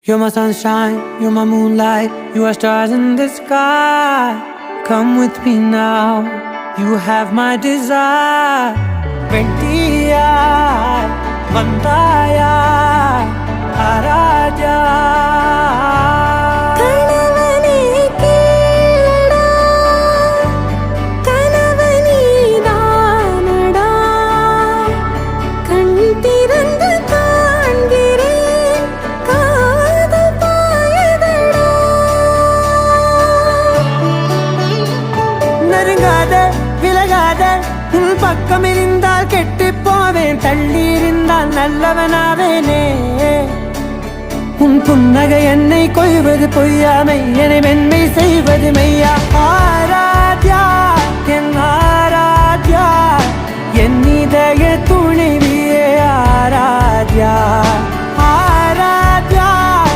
You're my sunshine, you're my moonlight, you are stars in the sky. Come with me now, you have my desire. Vendiya, Vandaya, Araja. பக்கம் இருந்தால் கெட்டு போவேன், தள்ளி இருந்தால் நல்லவனாவேனே. உன் புன்னகை என்னை கொய்வது பொய்யாமை, என்னை மென்மை செய்வது மெய்யா. ஆராத்யா என் ஆராத்யா, என் இதய துணைவியே ஆராத்யா.